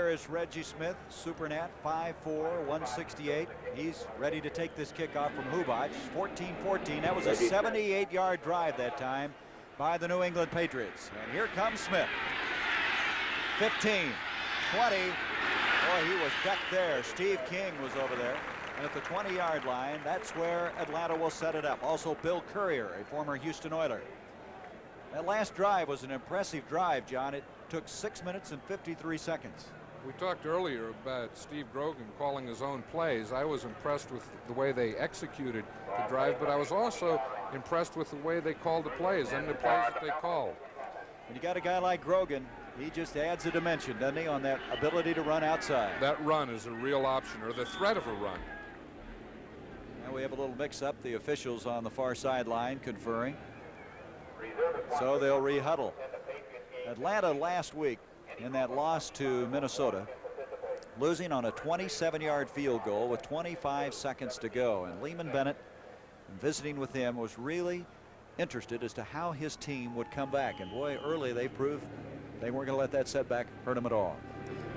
There is Reggie Smith, Supernat, 5'4", 168. He's ready to take this kickoff from Hubac. 14-14. That was a 78-yard drive that time by the New England Patriots. And here comes Smith. 15, 20. Boy, he was decked there. Steve King was over there. And at the 20-yard line, that's where Atlanta will set it up. Also, Bill Courier, a former Houston Oiler. That last drive was an impressive drive, John. It took 6 minutes and 53 seconds. We talked earlier about Steve Grogan calling his own plays. I was impressed with the way they executed the drive, but I was also impressed with the way they called the plays and the plays that they called. When you got a guy like Grogan, he just adds a dimension, doesn't he, on that ability to run outside. That run is a real option, or the threat of a run. Now we have a little mix-up. The officials on the far sideline conferring. So they'll re-huddle. Atlanta last week in that loss to Minnesota, losing on a 27-yard field goal with 25 seconds to go. And Lehman Bennett, in visiting with him, was really interested as to how his team would come back. And boy, early they proved they weren't going to let that setback hurt them at all.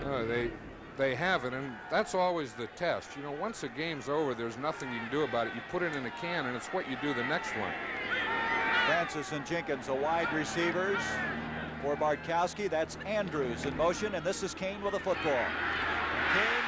No, they haven't, and that's always the test. You know, once a game's over, there's nothing you can do about it. You put it in a can, and it's what you do the next one. Francis and Jenkins, the wide receivers for Bartkowski. That's Andrews in motion, and this is Kane with a football. Kane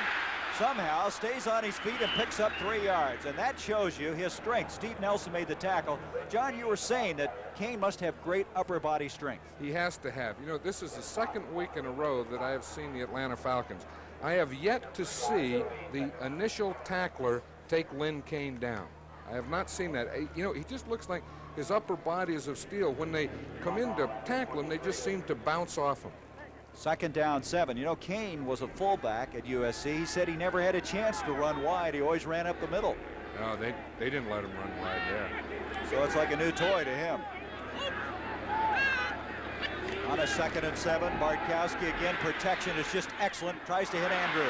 somehow stays on his feet and picks up 3 yards, and that shows you his strength. Steve Nelson made the tackle. John, you were saying that Kane must have great upper body strength. He has to have. You know, this is the second week in a row that I have seen the Atlanta Falcons. I have yet to see the initial tackler take Lynn Kane down. I have not seen that. You know, he just looks like his upper body is of steel. When they come in to tackle him, they just seem to bounce off him. 2nd down 7. You know, Kane was a fullback at USC. He said he never had a chance to run wide. He always ran up the middle. No, they didn't let him run wide there. So it's like a new toy to him. On a 2nd and 7, Bartkowski again. Protection is just excellent. Tries to hit Andrews.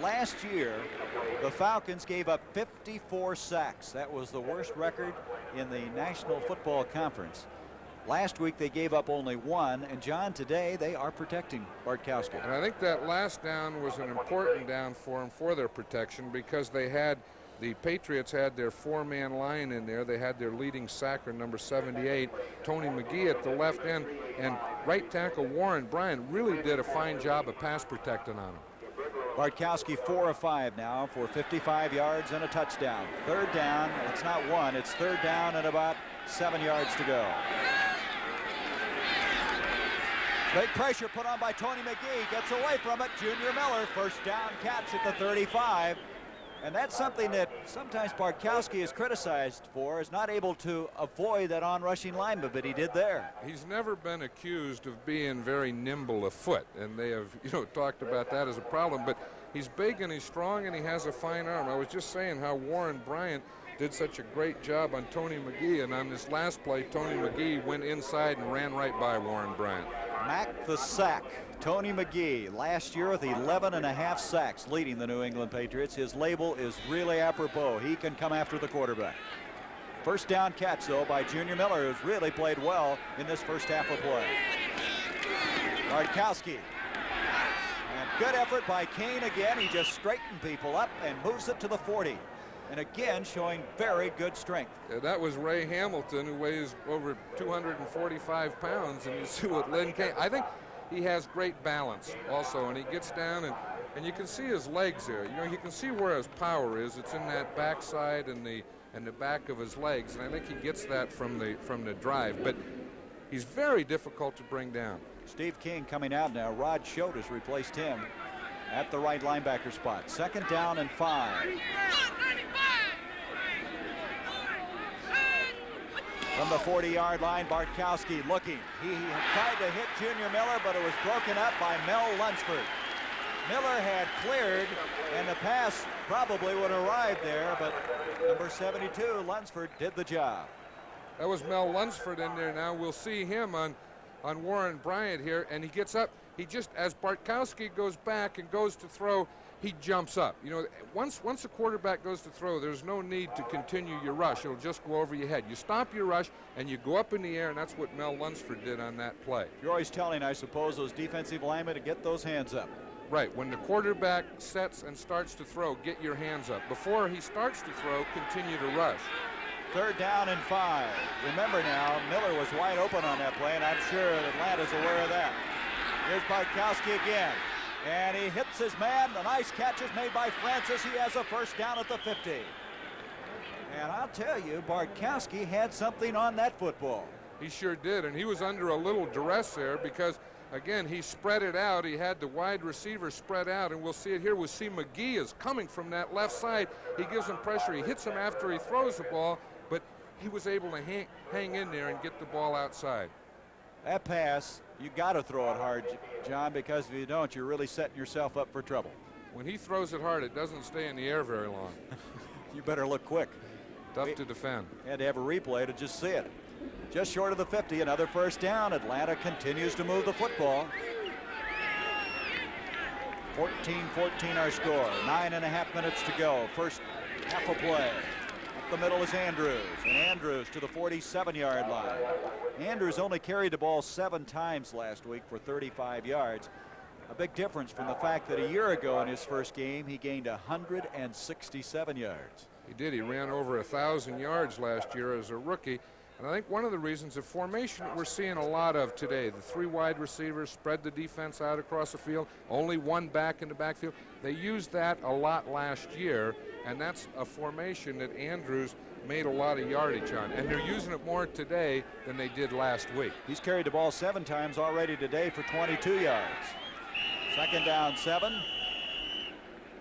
Last year, the Falcons gave up 54 sacks. That was the worst record in the National Football Conference. Last week they gave up only 1, and John, today they are protecting Bartkowski. And I think that last down was an important down for them for their protection, because the Patriots had their 4-man line in there. They had their leading sacker, number 78, Tony McGee, at the left end, and right tackle Warren Bryant really did a fine job of pass protecting on him. Bartkowski 4 of 5 now for 55 yards and a touchdown. 3rd down, it's not 1, it's 3rd down and about 7 yards to go. Big pressure put on by Tony McGee, gets away from it. Junior Miller, 1st down catch at the 35. And that's something that sometimes Bartkowski is criticized for, is not able to avoid that on-rushing lineman, but he did there. He's never been accused of being very nimble of foot, and they have, you know, talked about that as a problem, but he's big and he's strong and he has a fine arm. I was just saying how Warren Bryant did such a great job on Tony McGee, and on this last play, Tony McGee went inside and ran right by Warren Bryant. Mac the sack. Tony McGee, last year with 11.5 sacks, leading the New England Patriots. His label is really apropos. He can come after the quarterback. 1st down catch, though, by Junior Miller, who's really played well in this first half of play. Bartkowski. And good effort by Kane again. He just straightened people up and moves it to the 40. And again, showing very good strength. Yeah, that was Ray Hamilton, who weighs over 245 pounds. And you see what Lynn Kane, I think he has great balance also. And he gets down, and you can see his legs there. You know, you can see where his power is. It's in that backside and the back of his legs. And I think he gets that from the drive. But he's very difficult to bring down. Steve King coming out now. Rod Schote has replaced him at the right linebacker spot. 2nd down and 5. From the 40-yard line, Bartkowski looking. He tried to hit Junior Miller, but it was broken up by Mel Lunsford. Miller had cleared, and the pass probably would have arrived there, but number 72, Lunsford, did the job. That was Mel Lunsford in there now. We'll see him on Warren Bryant here, and he gets up. He just, as Bartkowski goes back and goes to throw, he jumps up. You know, once a quarterback goes to throw, there's no need to continue your rush. It'll just go over your head. You stop your rush, and you go up in the air, and that's what Mel Lunsford did on that play. You're always telling, I suppose, those defensive linemen to get those hands up. Right. When the quarterback sets and starts to throw, get your hands up. Before he starts to throw, continue to rush. 3rd down and 5. Remember now, Miller was wide open on that play, and I'm sure Atlanta's aware of that. Here's Bartkowski again. And he hits his man. The nice catch is made by Francis. He has a first down at the 50. And I'll tell you, Bartkowski had something on that football. He sure did, and he was under a little duress there because, again, he spread it out. He had the wide receiver spread out, and we'll see it here. We'll see McGee is coming from that left side. He gives him pressure. He hits him after he throws the ball, but he was able to hang in there and get the ball outside. That pass, you got to throw it hard, John, because if you don't, you're really setting yourself up for trouble. When he throws it hard, it doesn't stay in the air very long. You better look quick. Tough to defend. Had to have a replay to just see it. Just short of the 50, another first down. Atlanta continues to move the football. 14-14 our score. 9.5 minutes to go. First half a play. Up the middle is Andrews, and Andrews to the 47-yard line. Andrews only carried the ball 7 times last week for 35 yards. A big difference from the fact that a year ago in his first game, he gained 167 yards. He did. He ran over 1,000 yards last year as a rookie. And I think one of the reasons, the formation that we're seeing a lot of today, the 3 wide receivers spread the defense out across the field, only 1 back in the backfield. They used that a lot last year, and that's a formation that Andrews made a lot of yardage on. And they're using it more today than they did last week. He's carried the ball 7 times already today for 22 yards. 2nd down 7.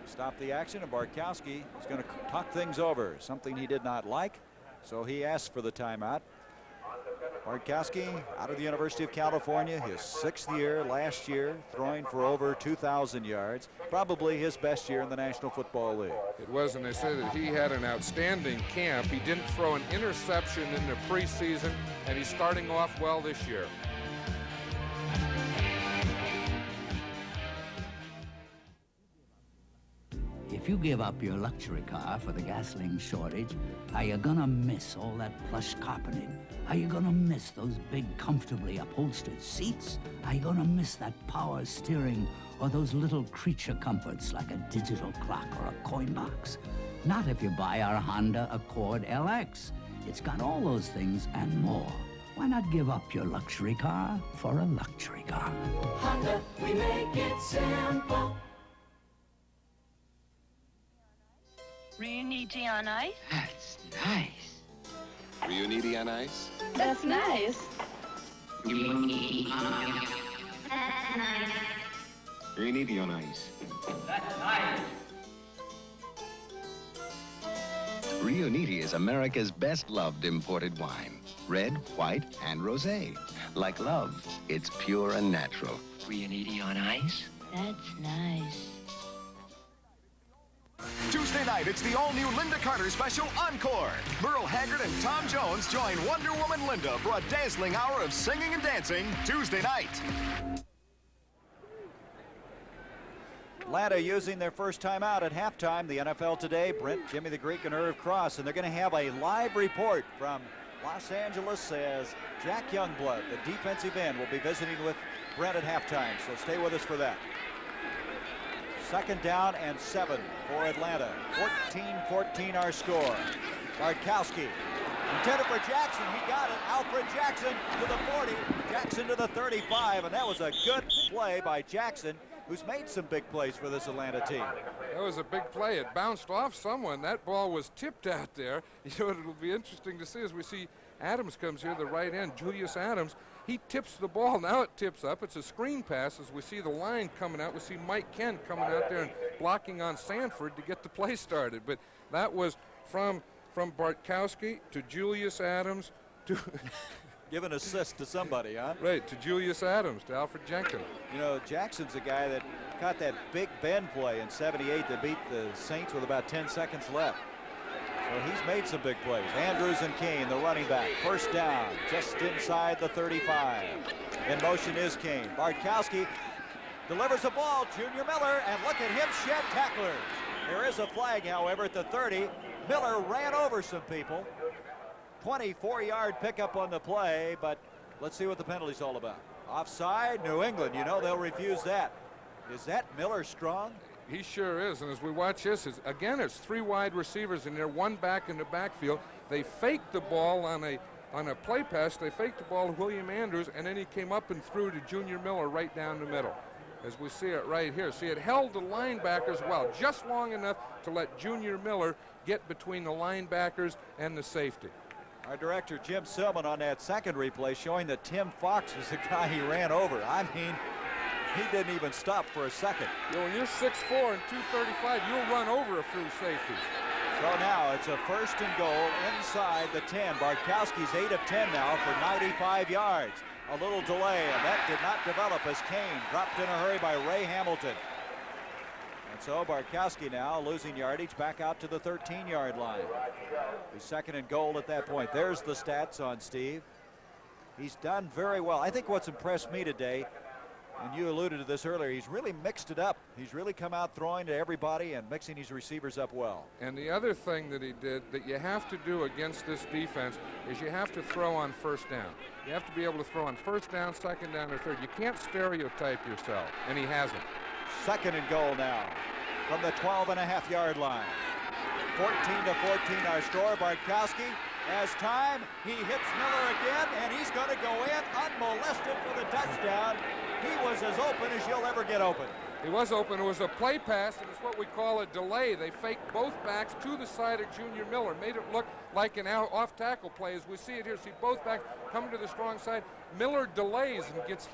Stop the action, and Bartkowski is going to talk things over, something he did not like. So he asked for the timeout. Bartkowski out of the University of California, his 6th year last year, throwing for over 2,000 yards. Probably his best year in the National Football League. It was, and they said that he had an outstanding camp. He didn't throw an interception in the preseason, and he's starting off well this year. If you give up your luxury car for the gasoline shortage, are you gonna miss all that plush carpeting? Are you gonna miss those big, comfortably upholstered seats? Are you gonna miss that power steering or those little creature comforts like a digital clock or a coin box? Not if you buy our Honda Accord LX. It's got all those things and more. Why not give up your luxury car for a luxury car? Honda, we make it simple. Reuniti on ice? That's nice. Reuniti on ice? That's nice. Reuniti on ice. Reuniti is America's best-loved imported wine. Red, white, and rosé. Like love, it's pure and natural. Reuniti on ice? That's nice. Tuesday night, it's the all-new Linda Carter special Encore. Merle Haggard and Tom Jones join Wonder Woman Linda for a dazzling hour of singing and dancing Tuesday night. Atlanta using their first timeout at halftime. The NFL Today, Brent, Jimmy the Greek, and Irv Cross, and they're going to have a live report from Los Angeles as Jack Youngblood, the defensive end, will be visiting with Brent at halftime, so stay with us for that. 2nd down and 7 for Atlanta. 14-14 our score. Bartkowski intended for Jackson. He got it. Alfred Jackson to the 40. Jackson to the 35. And that was a good play by Jackson, who's made some big plays for this Atlanta team. That was a big play. It bounced off someone. That ball was tipped out there. You know, it'll be interesting to see as we see Adams comes here, the right end, Julius Adams. He tips the ball. Now it tips up. It's a screen pass as we see the line coming out. We see Mike Kent coming out there and blocking on Sanford to get the play started. But that was from Bartkowski to Julius Adams to Give an assist to somebody, huh? right, to Julius Adams, to Alfred Jenkins. You know, Jackson's a guy that caught that big bend play in '78 to beat the Saints with about 10 seconds left. So he's made some big plays. Andrews and Kane, the running back. First down, just inside the 35. In motion is Kane. Bartkowski delivers the ball. Junior Miller, and look at him shed tacklers. There is a flag, however, at the 30. Miller ran over some people. 24-yard pickup on the play, but let's see what the penalty's all about. Offside, New England. You know they'll refuse that. Is that Miller strong? He sure is, and as we watch this, again, it's 3 wide receivers in there, 1 back in the backfield. They faked the ball on a play pass. They faked the ball to William Andrews, and then he came up and threw to Junior Miller right down the middle, as we see it right here. See, it held the linebackers well, just long enough to let Junior Miller get between the linebackers and the safety. Our director, Jim Silman, on that second replay showing that Tim Fox was the guy he ran over. I mean, he didn't even stop for a second. You know, when you're 6'4" and 235, you'll run over a few safeties. So now it's a 1st and goal inside the 10. Bartkowski's 8 of 10 now for 95 yards. A little delay, and that did not develop as Kane dropped in a hurry by Ray Hamilton. And so Bartkowski now losing yardage back out to the 13-yard line. The 2nd and goal at that point. There's the stats on Steve. He's done very well. I think what's impressed me today, and you alluded to this earlier, he's really mixed it up. He's really come out throwing to everybody and mixing his receivers up well. And the other thing that he did that you have to do against this defense is you have to throw on 1st down. You have to be able to throw on 1st down, 2nd down, or 3rd. You can't stereotype yourself, and he hasn't. 2nd and goal now from the 12.5-yard line. 14-14 our score. Bartkowski has time. He hits Miller again, and he's going to go in unmolested for the touchdown. He was as open as you'll ever get open. He was open. It was a play pass, and it's what we call a delay. They faked both backs to the side of Junior Miller, made it look like an off-tackle play. As we see it here, see both backs coming to the strong side. Miller delays and gets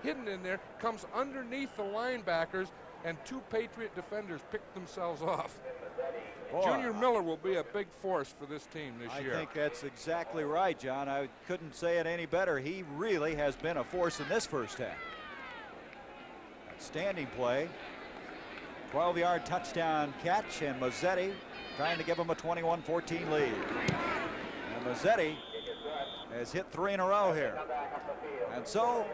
hidden in there, comes underneath the linebackers, and 2 Patriot defenders pick themselves off. Boy, Junior Miller will be a big force for this team this year. I think that's exactly right, John. I couldn't say it any better. He really has been a force in this first half. Outstanding play. 12-yard touchdown catch, and Mazzetti trying to give him a 21-14 lead. And Mazzetti has hit 3 in a row here. And so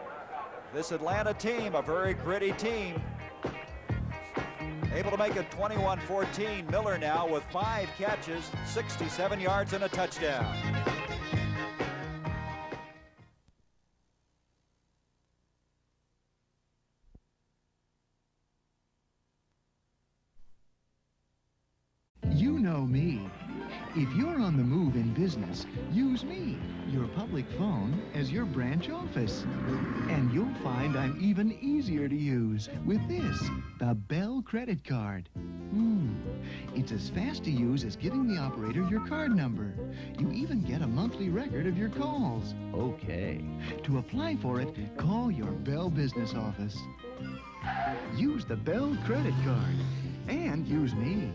this Atlanta team, a very gritty team, able to make it 21-14. Miller now with 5 catches, 67 yards and a touchdown. You know me. If you're on the move in business, use me, your public phone, as your branch office. And you'll find I'm even easier to use with this, the Bell credit card. It's as fast to use as giving the operator your card number. You even get a monthly record of your calls. Okay. To apply for it, call your Bell business office. Use the Bell credit card and use me.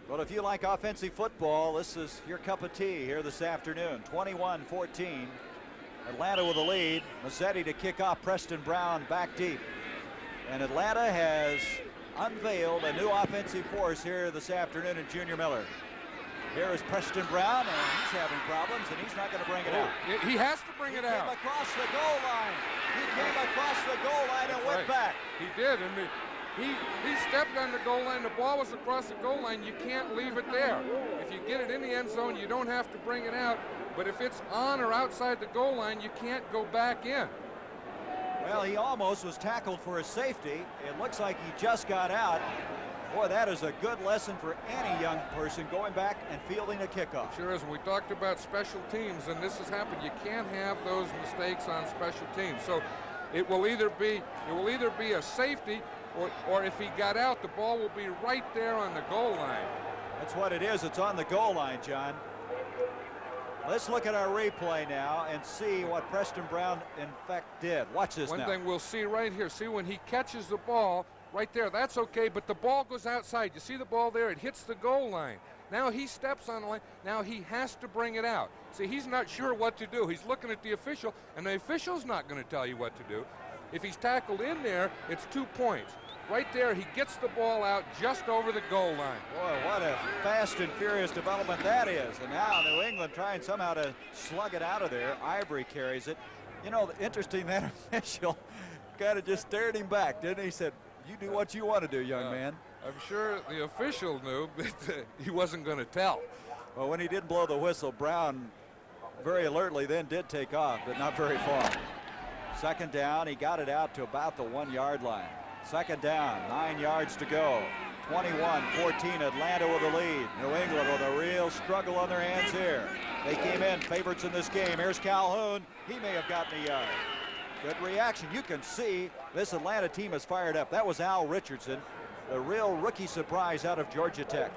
Well, if you like offensive football, this is your cup of tea here this afternoon. 21-14. Atlanta with the lead. Mazzetti to kick off. Preston Brown back deep. And Atlanta has unveiled a new offensive force here this afternoon in Junior Miller. Here is Preston Brown, and he's having problems, and he's not going to bring it out. He has to bring it out. He came across the goal line. He came across the goal line and went back. He did, and he stepped on the goal line. The ball was across the goal line. You can't leave it there. If you get it in the end zone, you don't have to bring it out. But if it's on or outside the goal line, you can't go back in. Well, he almost was tackled for a safety. It looks like he just got out. Boy, that is a good lesson for any young person going back and fielding a kickoff. Sure is. We talked about special teams, and this has happened. You can't have those mistakes on special teams. So it will either be a safety, or if he got out, the ball will be right there on the goal line. That's what it is. It's on the goal line, John. Let's look at our replay now and see what Preston Brown, in fact, did. Watch this now. One thing we'll see right here. See, when he catches the ball right there, that's okay, but the ball goes outside. You see the ball there? It hits the goal line. Now he steps on the line. Now he has to bring it out. See, he's not sure what to do. He's looking at the official, and the official's not going to tell you what to do. If he's tackled in there, it's 2 points. Right there, he gets the ball out just over the goal line. Boy, what a fast and furious development that is. And now New England trying somehow to slug it out of there. Ivory carries it. You know, interesting, that official kind of just stared him back, didn't he? He said, you do what you want to do, young man. I'm sure the official knew that he wasn't going to tell. Well, when he didn't blow the whistle, Brown very alertly then did take off, but not very far. Second down, he got it out to about the 1-yard line. Second down, 9 yards to go. 21-14, Atlanta with the lead. New England with a real struggle on their hands here. They came in favorites in this game. Here's Calhoun. He may have gotten a yard. Good reaction. You can see this Atlanta team is fired up. That was Al Richardson, the real rookie surprise out of Georgia Tech.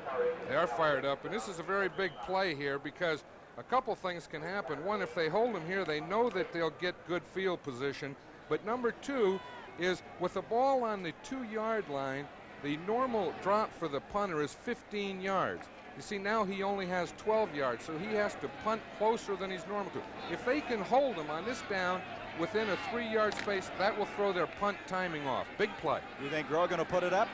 They are fired up, and this is a very big play here because a couple things can happen. One, if they hold him here, they know that they'll get good field position. But number two is with the ball on the 2-yard line, the normal drop for the punter is 15 yards. You see, now he only has 12 yards, so he has to punt closer than he's normal to. If they can hold him on this down within a 3-yard space, that will throw their punt timing off. Big play. You think Grogan will put it up?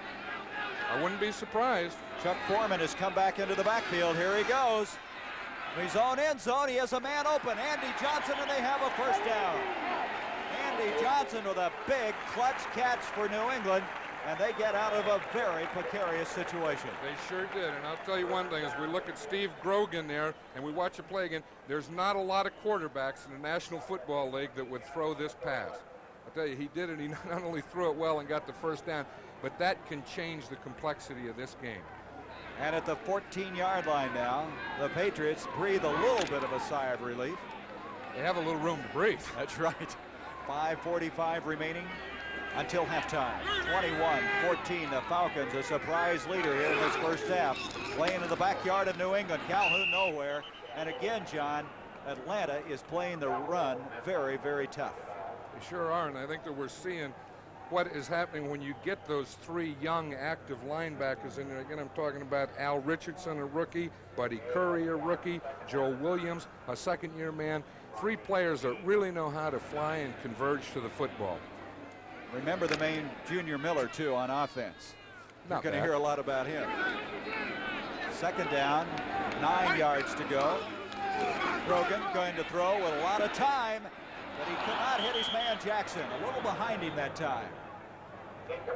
I wouldn't be surprised. Chuck Foreman has come back into the backfield. Here he goes. His own end zone. He has a man open. Andy Johnson, and they have a first down. Andy Johnson with a big clutch catch for New England, and they get out of a very precarious situation. They sure did, and I'll tell you one thing, as we look at Steve Grogan there, and we watch it play again, there's not a lot of quarterbacks in the National Football League that would throw this pass. I'll tell you, he did it. He not only threw it well and got the first down, but that can change the complexity of this game. And at the 14-yard line now, the Patriots breathe a little bit of a sigh of relief. They have a little room to breathe. That's right. 5:45 remaining until halftime. 21-14, the Falcons, a surprise leader here in this first half. Playing in the backyard of New England. Calhoun nowhere. And again, John, Atlanta is playing the run very, very tough. They sure are, and I think that we're seeing what is happening when you get those 3 young active linebackers in there. Again, I'm talking about Al Richardson, a rookie, Buddy Curry, a rookie, Joe Williams, a second-year man. 3 players that really know how to fly and converge to the football. Remember the main Junior Miller, too, on offense. You're going to hear a lot about him. Second down, 9 yards to go. Grogan going to throw with a lot of time, but he could not hit his man Jackson. A little behind him that time.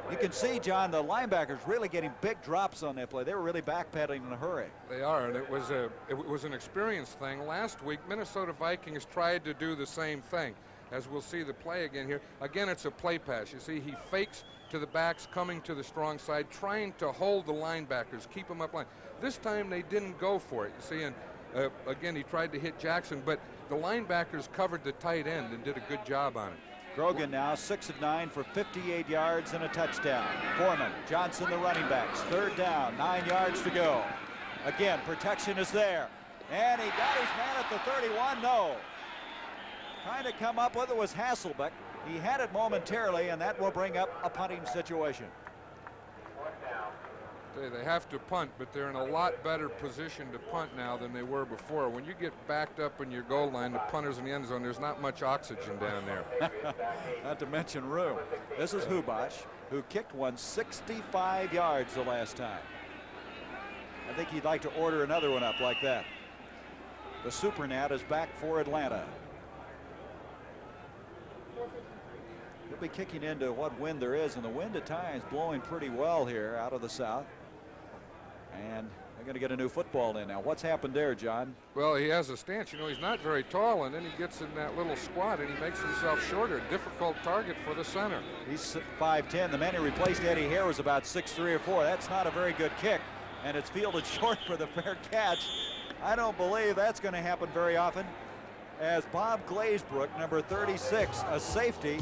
You can see, John, the linebackers really getting big drops on that play. They were really backpedaling in a hurry. They are, and it was an experience thing. Last week, Minnesota Vikings tried to do the same thing, as we'll see the play again here. Again, it's a play pass. You see, he fakes to the backs, coming to the strong side, trying to hold the linebackers, keep them up line. This time they didn't go for it, you see, and again, he tried to hit Jackson, but the linebackers covered the tight end and did a good job on it. Grogan now 6 of 9 for 58 yards and a touchdown. Foreman, Johnson the running backs. Third down, 9 yards to go. Again, protection is there. And he got his man at the 31. No. Trying to come up with it was Hasselbeck. He had it momentarily, and that will bring up a punting situation. They have to punt, but they're in a lot better position to punt now than they were before. When you get backed up in your goal line, the punter's in the end zone, there's not much oxygen down there. Not to mention room. This is Hubash, who kicked one 65 yards the last time. I think he'd like to order another one up like that. The Super Nat is back for Atlanta. He'll be kicking into what wind there is, and the wind at times blowing pretty well here out of the south. And they're going to get a new football in now. What's happened there, John? Well, he has a stance. You know, he's not very tall, and then he gets in that little squat, and he makes himself shorter. Difficult target for the center. He's 5'10". The man who replaced Eddie Hare was about 6'3" or 4". That's not a very good kick, and it's fielded short for the fair catch. I don't believe that's going to happen very often. As Bob Glazebrook, number 36, a safety,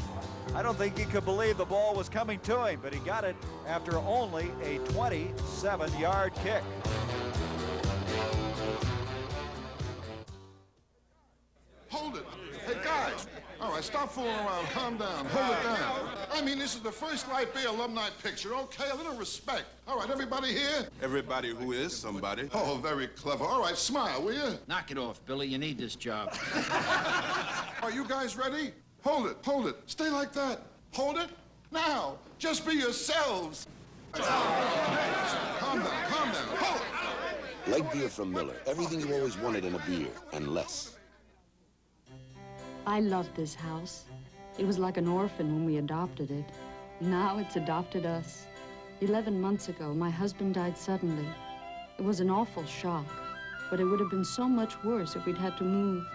I don't think he could believe the ball was coming to him, but he got it after only a 27-yard kick. Hold it. Hey, guys. All right, stop fooling around. Calm down. Hold it down. I mean, this is the first Light Bay alumni picture, okay? A little respect. All right, everybody here? Everybody who is somebody. Oh, very clever. All right, smile, will you? Knock it off, Billy. You need this job. Are you guys ready? Hold it. Hold it. Stay like that. Hold it. Now. Just be yourselves. Calm down. Calm down. Hold it. Light beer from Miller. Everything you always wanted in a beer, and less. I loved this house. It was like an orphan when we adopted it. Now it's adopted us. 11 months ago, my husband died suddenly. It was an awful shock, but it would have been so much worse if we'd had to move.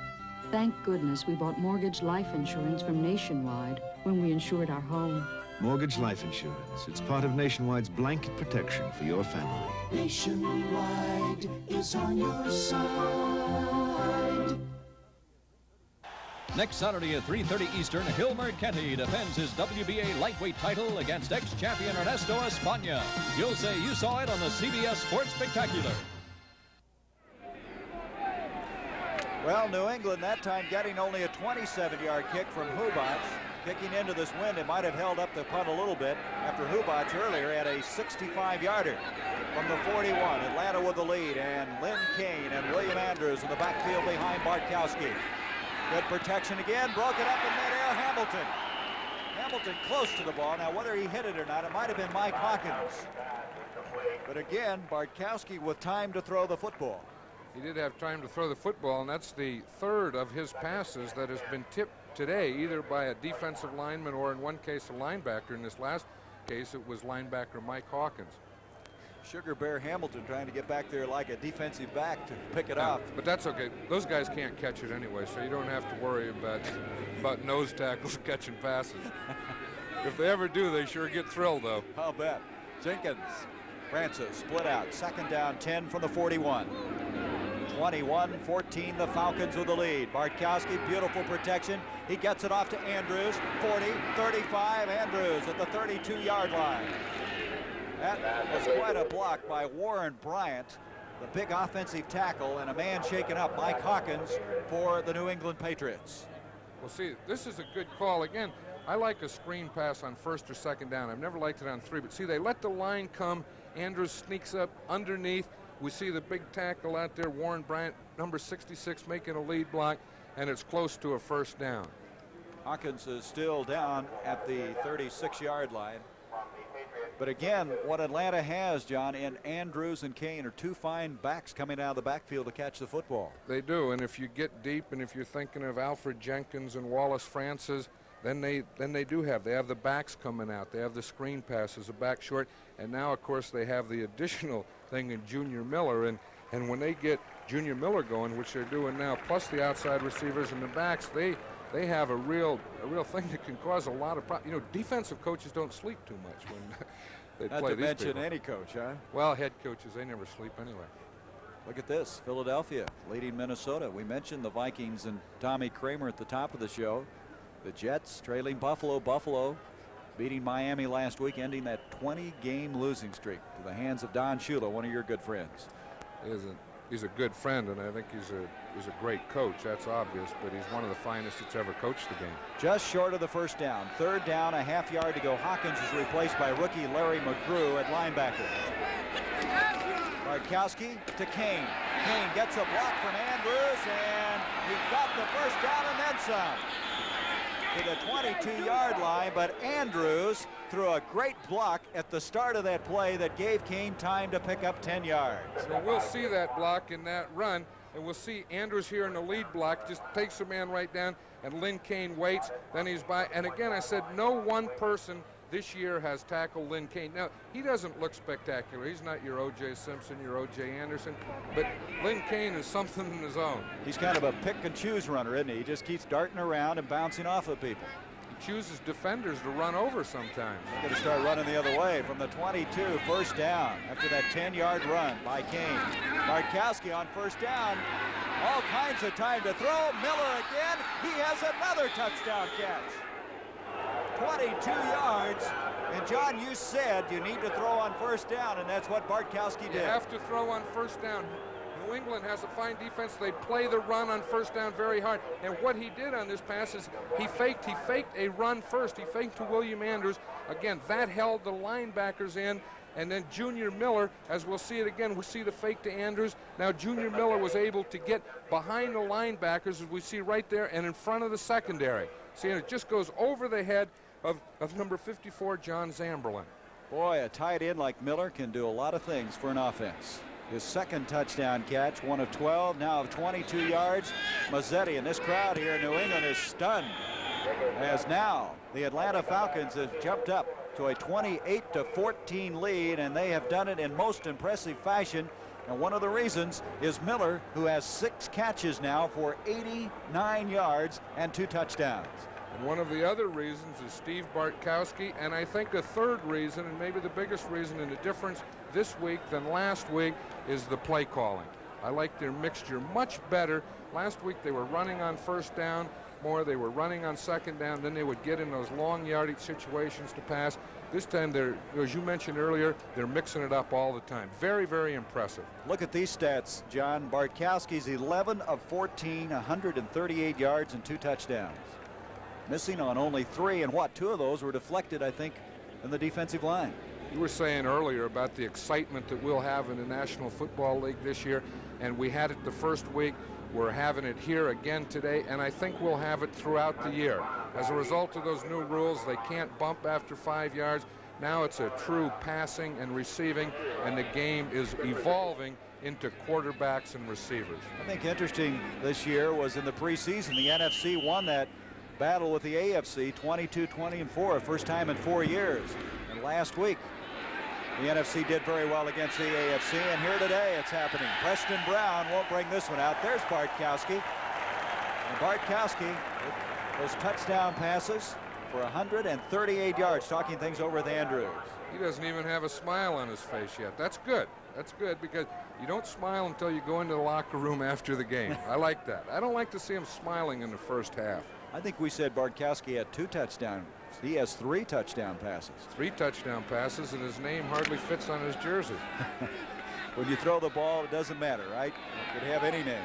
Thank goodness we bought mortgage life insurance from Nationwide when we insured our home. Mortgage life insurance. It's part of Nationwide's blanket protection for your family. Nationwide is on your side. Next Saturday at 3:30 Eastern, Hilmer Kenty defends his WBA lightweight title against ex-champion Ernesto España. You'll say you saw it on the CBS Sports Spectacular. Well, New England that time getting only a 27-yard kick from Hubac. Kicking into this wind, it might have held up the punt a little bit after Hubac earlier had a 65-yarder from the 41. Atlanta with the lead, and Lynn Kane and William Andrews in the backfield behind Bartkowski. Good protection again, broke it up in midair, Hamilton. Hamilton close to the ball. Now, whether he hit it or not, it might have been Mike Hawkins. But again, Bartkowski with time to throw the football. He did have time to throw the football, and that's the third of his passes that has been tipped today, either by a defensive lineman or in one case a linebacker. In this last case, it was linebacker Mike Hawkins. Sugar Bear Hamilton trying to get back there like a defensive back to pick it off. But that's okay. Those guys can't catch it anyway, so you don't have to worry about nose tackles catching passes. If they ever do, they sure get thrilled, though. I'll bet. Jenkins, Francis split out. Second down, 10 from the 41. 21-14, the Falcons with the lead. Bartkowski, beautiful protection. He gets it off to Andrews. 40, 35, Andrews at the 32-yard line. That was quite a block by Warren Bryant, the big offensive tackle, and a man shaken up, Mike Hawkins, for the New England Patriots. Well, see, this is a good call. Again, I like a screen pass on first or second down. I've never liked it on three, but see, they let the line come. Andrews sneaks up underneath. We see the big tackle out there, Warren Bryant, number 66, making a lead block, and it's close to a first down. Hawkins is still down at the 36-yard line. But again, what Atlanta has, John, in Andrews and Kane are two fine backs coming out of the backfield to catch the football. They do, and if you get deep, and if you're thinking of Alfred Jenkins and Wallace Francis, then they have the backs coming out. They have the screen passes, a back short, and now, of course, they have the additional thing in Junior Miller, and when they get Junior Miller going, which they're doing now, plus the outside receivers and the backs, they have a real thing that can cause a lot of problems. You know, defensive coaches don't sleep too much when they play these Not to mention people. any coach, huh? Well, head coaches, they never sleep anyway. Look at this, Philadelphia leading Minnesota. We mentioned the Vikings and Tommy Kramer at the top of the show. The Jets trailing Buffalo. Buffalo beating Miami last week, ending that 20-game losing streak to the hands of Don Shula, one of your good friends. He's a good friend, and I think he's a great coach. That's obvious, but he's one of the finest that's ever coached the game. Just short of the first down. Third down, a half yard to go. Hawkins is replaced by rookie Larry McGrew at linebacker. Bartkowski to Kane. Kane gets a block from Andrews, and he got the first down and then some. To the 22-yard line, but Andrews threw a great block at the start of that play that gave Kane time to pick up 10 yards. So we'll see that block in that run, and we'll see Andrews here in the lead block, just takes the man right down, and Lynn Kane waits, then he's by. And again, I said no one person this year has tackled Lynn Kane. Now, he doesn't look spectacular. He's not your O.J. Simpson, your O.J. Anderson, but Lynn Kane is something in his own. He's kind of a pick-and-choose runner, isn't he? He just keeps darting around and bouncing off of people. He chooses defenders to run over sometimes. He's going to start running the other way from the 22, first down, after that 10-yard run by Kane. Bartkowski on first down. All kinds of time to throw. Miller again. He has another touchdown catch. 22 yards, and John, you said you need to throw on first down, and that's what Bartkowski did. You have to throw on first down. New England has a fine defense. They play the run on first down very hard, and what he did on this pass is he faked a run first. He faked to William Andrews. Again, that held the linebackers in, and then Junior Miller, as we'll see it again, we'll see the fake to Andrews. Now Junior Miller was able to get behind the linebackers, as we see right there, and in front of the secondary. See, and it just goes over the head of number 54, John Zamberlin. Boy, a tight end like Miller can do a lot of things for an offense. His second touchdown catch, one of 12, now of 22 yards. Mazzetti, and this crowd here in New England is stunned, as now the Atlanta Falcons have jumped up to a 28-14 lead, and they have done it in most impressive fashion. And one of the reasons is Miller, who has 6 catches now for 89 yards and 2 touchdowns. And one of the other reasons is Steve Bartkowski, and I think a third reason, and maybe the biggest reason and the difference this week than last week, is the play calling. I like their mixture much better. Last week they were running on first down more, they were running on second down, then they would get in those long yardage situations to pass. This time, they're, as you mentioned earlier, they're mixing it up all the time. Very, very impressive. Look at these stats, John. Bartkowski's 11 of 14, 138 yards and 2 touchdowns. Missing on only 3, and 2 of those were deflected, I think, in the defensive line. You were saying earlier about the excitement that we'll have in the National Football League this year, and we had it the first week. We're having it here again today, and I think we'll have it throughout the year. As a result of those new rules, they can't bump after 5 yards. Now it's a true passing and receiving, and the game is evolving into quarterbacks and receivers. I think interesting this year was in the preseason, the NFC won that battle with the AFC 22-20-4, first time in 4 years. And last week, the NFC did very well against the AFC, and here today it's happening. Preston Brown won't bring this one out. There's Bartkowski. And Bartkowski, those touchdown passes for 138 yards, talking things over with Andrews. He doesn't even have a smile on his face yet. That's good. That's good, because you don't smile until you go into the locker room after the game. I like that. I don't like to see him smiling in the first half. I think we said Bartkowski had 2 touchdowns. He has 3 touchdown passes. 3 touchdown passes, and his name hardly fits on his jersey. When you throw the ball, it doesn't matter, right? You could have any name.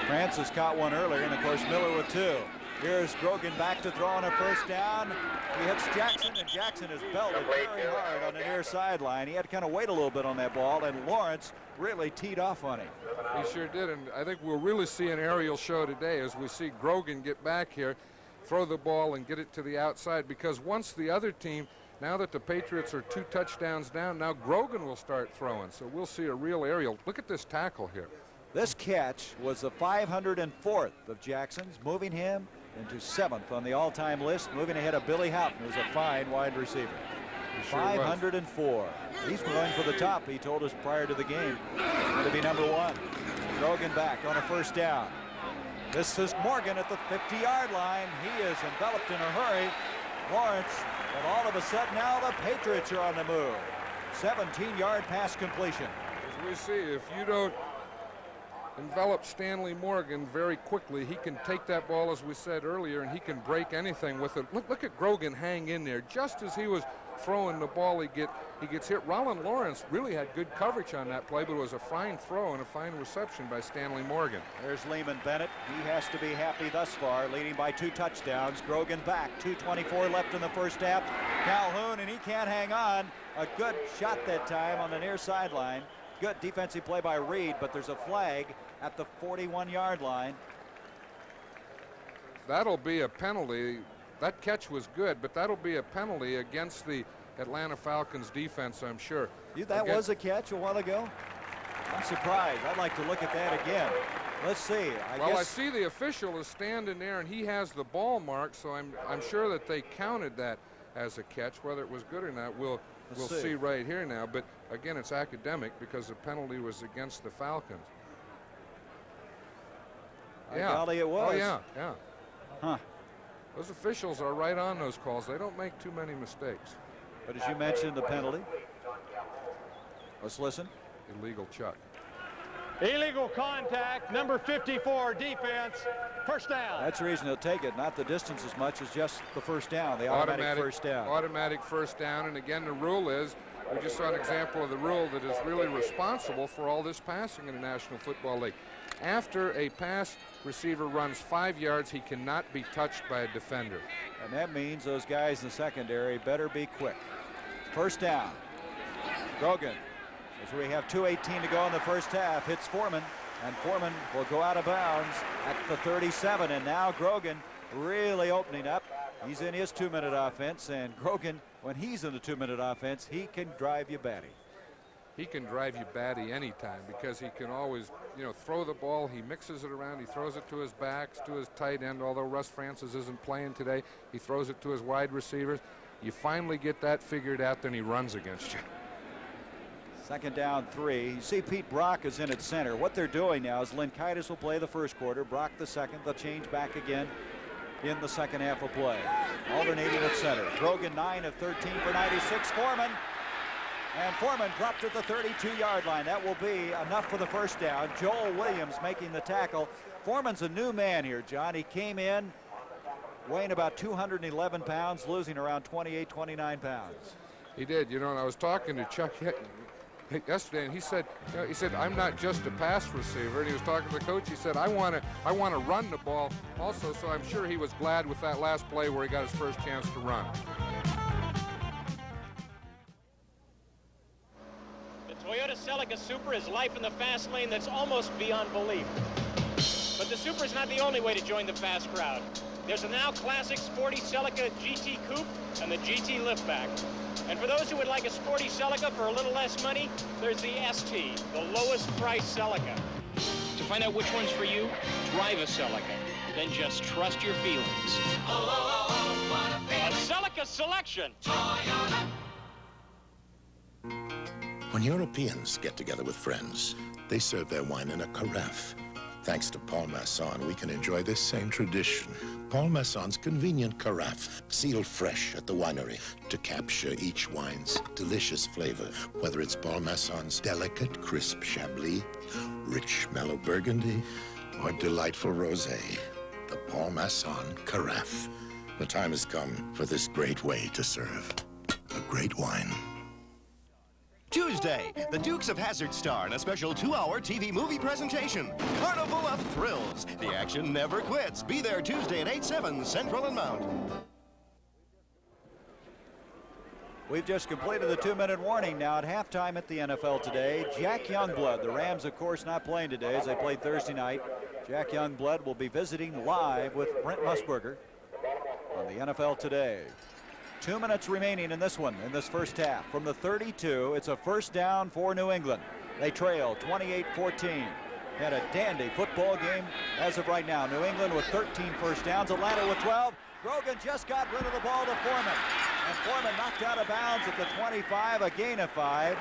Francis caught one earlier, and of course Miller with 2. Here's Grogan back to throw on a first down. He hits Jackson, and Jackson is belted very hard on the near sideline. He had to kind of wait a little bit on that ball, and Lawrence really teed off on him. He sure did, and I think we'll really see an aerial show today as we see Grogan get back here, throw the ball and get it to the outside, because once the other team, now that the Patriots are 2 touchdowns down, now Grogan will start throwing, so we'll see a real aerial. Look at this tackle here. This catch was the 504th of Jackson's, moving him into 7th on the all-time list, moving ahead of Billy Houghton, who's a fine wide receiver. Sure 504. He's going for the top, he told us prior to the game. Going to be number 1. Grogan back on a first down. This is Morgan at the 50-yard line. He is enveloped in a hurry. Lawrence, and all of a sudden now the Patriots are on the move. 17-yard pass completion. As we see, if you don't envelop Stanley Morgan very quickly, he can take that ball, as we said earlier, and he can break anything with it. Look at Grogan hang in there. Just as he was throwing the ball, he gets hit. Roland Lawrence really had good coverage on that play, but it was a fine throw and a fine reception by Stanley Morgan. There's Lehman Bennett. He has to be happy thus far, leading by 2 touchdowns. Grogan back, 2:24 left in the first half. Calhoun, and he can't hang on. A good shot that time on the near sideline. Good defensive play by Reed, but there's a flag at the 41-yard line. That'll be a penalty. That catch was good, but that'll be a penalty against the Atlanta Falcons defense, I'm sure. That was a catch a while ago? I'm surprised. I'd like to look at that again. Let's see. I see the official is standing there, and he has the ball mark, so I'm sure that they counted that as a catch. Whether it was good or not, we'll see right here now. But again, it's academic because the penalty was against the Falcons. Yeah. Golly, it was. Oh, yeah. Huh. Those officials are right on those calls. They don't make too many mistakes. But as you mentioned, the penalty. Let's listen. Illegal chuck. Illegal contact, number 54, defense, first down. That's the reason they'll take it, not the distance as much as just the first down, the automatic first down. Automatic first down, and again, the rule is, we just saw an example of the rule that is really responsible for all this passing in the National Football League. After a pass receiver runs 5 yards, he cannot be touched by a defender. And that means those guys in the secondary better be quick. First down. Grogan, as we have 2:18 to go in the first half, hits Foreman, and Foreman will go out of bounds at the 37. And now Grogan really opening up. He's in his 2-minute offense, and Grogan, when he's in the 2-minute offense, he can drive you batty. he can drive you batty anytime because he can always, throw the ball. He mixes it around. He throws it to his backs, to his tight end. Although Russ Francis isn't playing today, he throws it to his wide receivers. You finally get that figured out, then he runs against you. 2nd down 3. You see Pete Brock is in at center. What they're doing now is Linkaitis will play the first quarter, Brock the second. They'll change back again in the second half of play. Alternating at center. Grogan 9 of 13 for 96. Foreman. And Foreman dropped at the 32-yard line. That will be enough for the first down. Joel Williams making the tackle. Foreman's a new man here, John. He came in weighing about 211 pounds, losing around 28, 29 pounds. He did, and I was talking to Chuck yesterday, and he said, I'm not just a pass receiver. And he was talking to the coach. He said, I want to run the ball also. So I'm sure he was glad with that last play where he got his first chance to run. The Toyota Celica Super is life in the fast lane that's almost beyond belief. But the Super is not the only way to join the fast crowd. There's a now classic sporty Celica GT Coupe and the GT Liftback. And for those who would like a sporty Celica for a little less money, there's the ST, the lowest price Celica. To find out which one's for you, drive a Celica. Then just trust your feelings. A Celica selection. Toyota. When Europeans get together with friends, they serve their wine in a carafe. Thanks to Paul Masson, we can enjoy this same tradition. Paul Masson's convenient carafe, sealed fresh at the winery to capture each wine's delicious flavor, whether it's Paul Masson's delicate, crisp Chablis, rich, mellow Burgundy, or delightful Rosé. The Paul Masson carafe. The time has come for this great way to serve a great wine. Tuesday, the Dukes of Hazzard star in a special 2-hour TV movie presentation. Carnival of Thrills. The action never quits. Be there Tuesday at 8/7 Central and Mount. We've just completed the 2-minute warning now at halftime at the NFL today. Jack Youngblood, the Rams, of course, not playing today as they played Thursday night. Jack Youngblood will be visiting live with Brent Musburger on the NFL today. 2 minutes remaining in this one, in this first half. From the 32, it's a first down for New England. They trail 28-14. Had a dandy football game as of right now. New England with 13 first downs, Atlanta with 12. Grogan just got rid of the ball to Foreman. And Foreman knocked out of bounds at the 25, a gain of 5.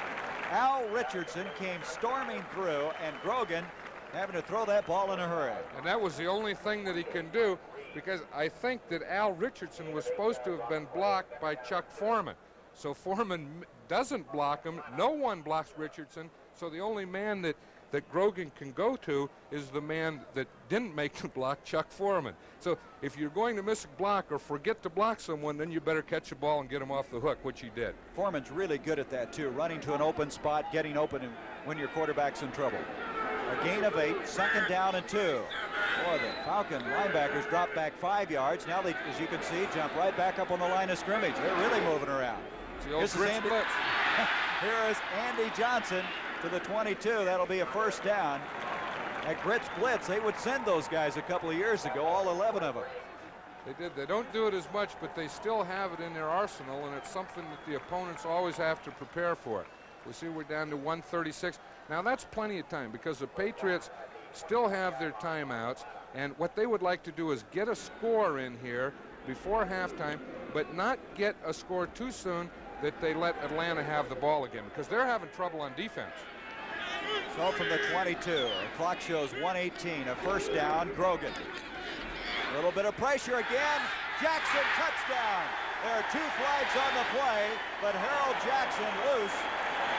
Al Richardson came storming through, and Grogan having to throw that ball in a hurry. And that was the only thing that he can do, because I think that Al Richardson was supposed to have been blocked by Chuck Foreman. So Foreman doesn't block him. No one blocks Richardson. So the only man that Grogan can go to is the man that didn't make the block, Chuck Foreman. So if you're going to miss a block or forget to block someone, then you better catch the ball and get him off the hook, which he did. Foreman's really good at that, too, running to an open spot, getting open when your quarterback's in trouble. A gain of 8, 2nd down and 2. Boy, the Falcon linebackers dropped back 5 yards. Now they, as you can see, jump right back up on the line of scrimmage. They're really moving around. Here is Andy Johnson to the 22. That'll be a first down. At Grits Blitz, they would send those guys a couple of years ago, all 11 of them. They did. They don't do it as much, but they still have it in their arsenal, and it's something that the opponents always have to prepare for. We see we're down to 1:36. Now that's plenty of time because the Patriots still have their timeouts, and what they would like to do is get a score in here before halftime, but not get a score too soon that they let Atlanta have the ball again, because they're having trouble on defense. So from the 22, the clock shows 1:18, a first down, Grogan. A little bit of pressure again, Jackson, touchdown. There are 2 flags on the play, but Harold Jackson loose,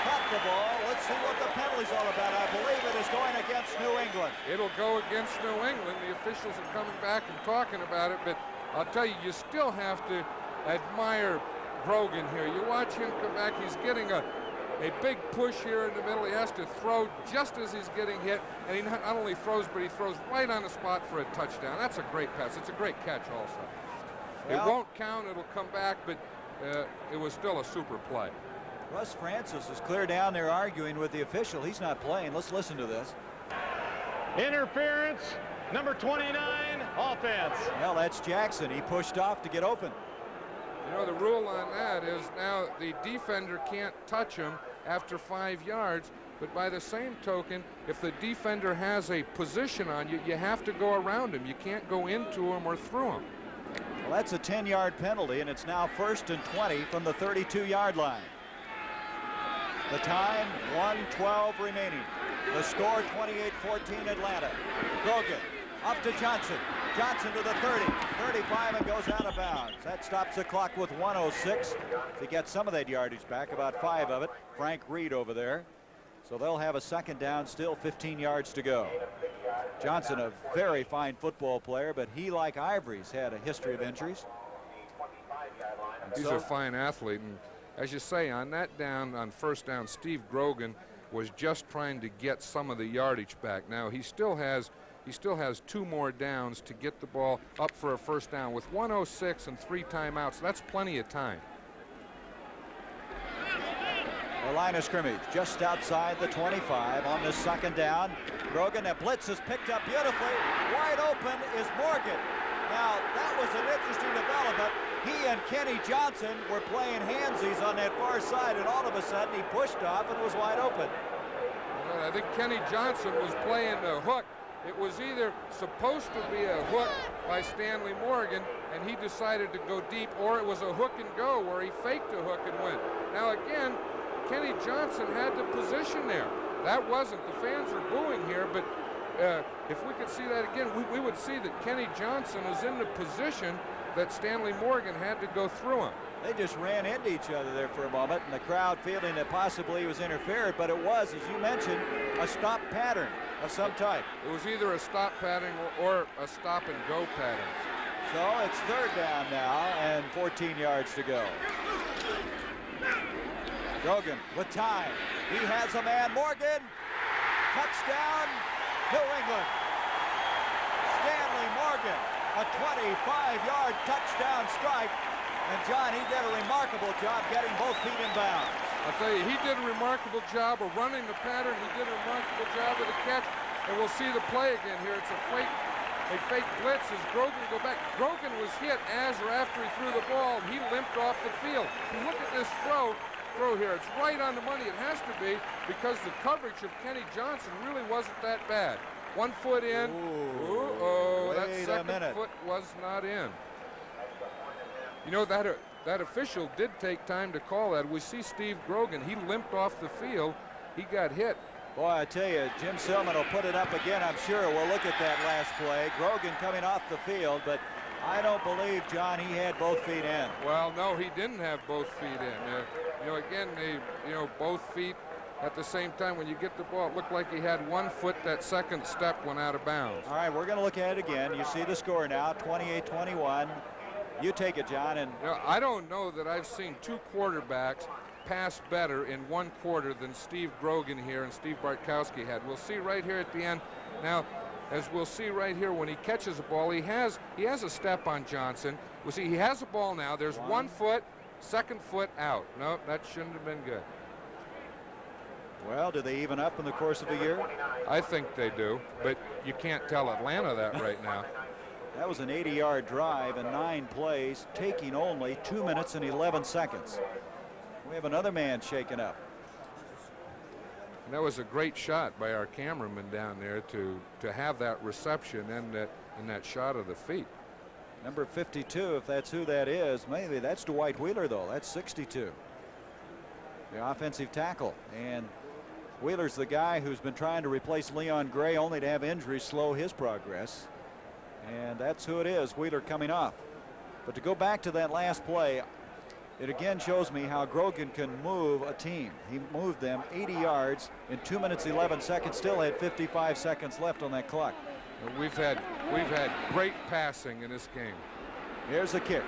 caught the ball. Let's see what the penalty's all about. I believe it is going against New England. It'll go against New England. The officials are coming back and talking about it, but I'll tell you, you still have to admire Grogan here. You watch him come back, he's getting a big push here in the middle. He has to throw just as he's getting hit, and he not only throws, but he throws right on the spot for a touchdown. That's a great pass. It's a great catch also. Well, it won't count, it'll come back, but it was still a super play. Russ Francis is clear down there arguing with the official. He's not playing. Let's listen to this. Interference, number 29, offense. Well, that's Jackson. He pushed off to get open. You know, the rule on that is now the defender can't touch him after 5 yards. But by the same token, if the defender has a position on you, you have to go around him. You can't go into him or through him. Well, that's a 10-yard penalty, and it's now 1st and 20 from the 32-yard line. The time, 1:12 remaining. The score, 28-14 Atlanta. Grogan up to Johnson. Johnson to the 30, 35, and goes out of bounds. That stops the clock with 1:06 to get some of that yardage back, about 5 of it. Frank Reed over there. So they'll have a 2nd down, still 15 yards to go. Johnson, a very fine football player, but he, like Ivory's, had a history of injuries. He's a fine athlete, and as you say, on that down, on 1st down, Steve Grogan was just trying to get some of the yardage back. Now he still has 2 more downs to get the ball up for a 1st down. With 1:06 and 3 timeouts, that's plenty of time. The line of scrimmage just outside the 25 on the 2nd down. Grogan, that blitz is picked up beautifully. Wide open is Morgan. Now, that was an interesting development. He and Kenny Johnson were playing handsies on that far side, and all of a sudden he pushed off and was wide open. Well, I think Kenny Johnson was playing the hook. It was either supposed to be a hook by Stanley Morgan, and he decided to go deep, or it was a hook and go where he faked a hook and went. Now, again, Kenny Johnson had the position there. That wasn't. The fans are booing here, but if we could see that again, we would see that Kenny Johnson is in the position that Stanley Morgan had to go through him. They just ran into each other there for a moment, and the crowd feeling that possibly he was interfered, but it was, as you mentioned, a stop pattern of some type. It was either a stop pattern or a stop and go pattern. So it's 3rd down now and 14 yards to go. Grogan with time. He has a man. Morgan. Touchdown, New England. Stanley Morgan, a 25-yard touchdown strike. And John, he did a remarkable job getting both feet in bounds. I'll tell you, he did a remarkable job of running the pattern. He did a remarkable job with the catch. And we'll see the play again here. It's a fake blitz as Grogan go back. Grogan was hit as or after he threw the ball. He limped off the field. You look at this throw here. It's right on the money. It has to be, because the coverage of Kenny Johnson really wasn't that bad. 1 foot in. Ooh, that second foot was not in. You know, that official did take time to call that. We see Steve Grogan. He limped off the field. He got hit. Boy, I tell you, Jim Silman will put it up again, I'm sure. We'll look at that last play. Grogan coming off the field, but I don't believe, John, he had both feet in. Well, no, he didn't have both feet in. Again, both feet at the same time. When you get the ball, it looked like he had 1 foot. That second step went out of bounds. All right, we're going to look at it again. You see the score now, 28-21. You take it, John. And I don't know that I've seen 2 quarterbacks pass better in 1 quarter than Steve Grogan here and Steve Bartkowski had. We'll see right here at the end. Now, as we'll see right here, when he catches the ball, he has a step on Johnson. We'll see he has the ball now. There's 1 foot, 2nd foot out. No, that shouldn't have been good. Well, do they even up in the course of a year? I think they do, but you can't tell Atlanta that right now. That was an 80-yard drive and 9 plays, taking only 2 minutes and 11 seconds. We have another man shaken up. And that was a great shot by our cameraman down there to have that reception and that shot of the feet. Number 52, if that's who that is, maybe that's Dwight Wheeler, though. That's 62. The offensive tackle. And Wheeler's the guy who's been trying to replace Leon Gray, only to have injuries slow his progress. And that's who it is, Wheeler coming off. But to go back to that last play, it again shows me how Grogan can move a team. He moved them 80 yards in 2 minutes 11 seconds, still had 55 seconds left on that clock. We've had great passing in this game. Here's the kick.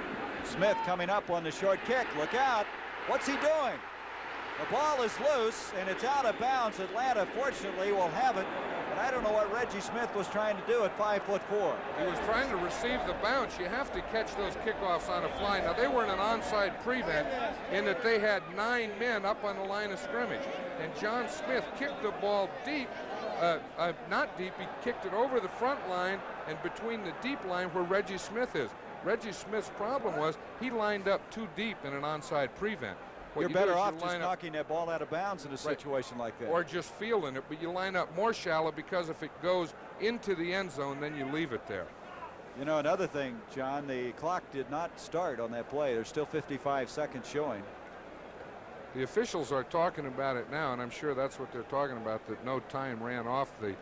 Smith coming up on the short kick. Look out. What's he doing? The ball is loose and it's out of bounds. Atlanta fortunately will have it. But I don't know what Reggie Smith was trying to do at 5'4". He was trying to receive the bounce. You have to catch those kickoffs on a fly. Now, they were in an onside prevent in that they had 9 men up on the line of scrimmage. And John Smith kicked the ball deep. Not deep, he kicked it over the front line and between the deep line where Reggie Smith is. Reggie Smith's problem was he lined up too deep in an onside prevent. You're better off just knocking that ball out of bounds in a situation like that. Or just fielding it, but you line up more shallow because if it goes into the end zone, then you leave it there. You know, another thing, John, the clock did not start on that play. There's still 55 seconds showing. The officials are talking about it now, and I'm sure that's what they're talking about, that no time ran off the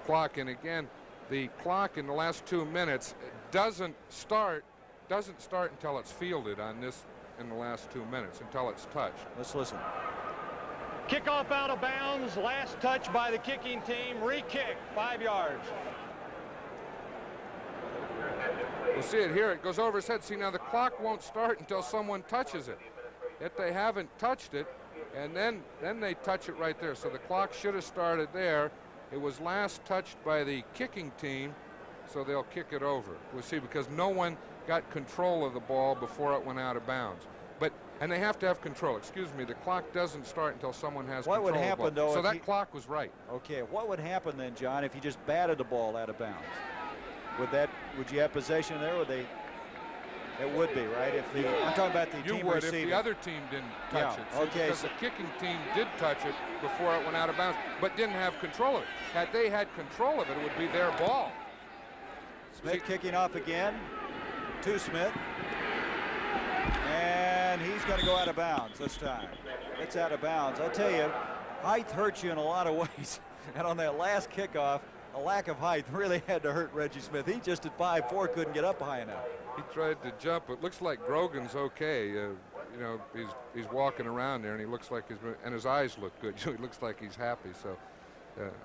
clock. And again, the clock in the last 2 minutes doesn't start until it's fielded on this in the last 2 minutes, until it's touched. Let's listen. Kickoff out of bounds. Last touch by the kicking team. Re-kick, 5 yards. We'll see it here. It goes over his head. See, now the clock won't start until someone touches it. If they haven't touched it, and then they touch it right there. So the clock should have started there. It was last touched by the kicking team, so they'll kick it over. We'll see, because no one got control of the ball before it went out of bounds. And they have to have control. Excuse me, the clock doesn't start until someone has control of the ball. What would happen, though, so that clock was right. Okay, what would happen then, John, if you just batted the ball out of bounds? Would you have possession there? It would be, right? I'm talking about the team receiving. If the other team didn't touch it. See, okay. Because the kicking team did touch it before it went out of bounds, but didn't have control of it. Had they had control of it, it would be their ball. Smith kicking off again to Smith. And he's going to go out of bounds this time. It's out of bounds. I tell you, height hurts you in a lot of ways. And on that last kickoff, a lack of height really had to hurt Reggie Smith. He just at 5'4" couldn't get up high enough. He tried to jump. It looks like Grogan's okay. You know, he's walking around there, and he looks like and his eyes look good. He looks like he's happy. So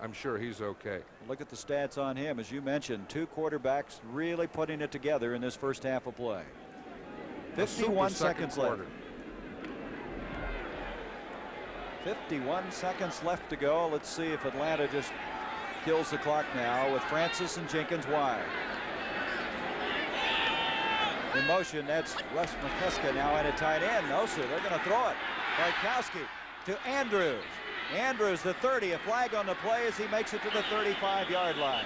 I'm sure he's okay. Look at the stats on him. As you mentioned, two quarterbacks really putting it together in this first half of play. 51 seconds left. 51 seconds left to go. Let's see if Atlanta just kills the clock now with Francis and Jenkins wide. In motion, that's Wes McCusker now in a tight end. No, sir, they're going to throw it. Bartkowski to Andrews. Andrews, the 30, a flag on the play as he makes it to the 35-yard line.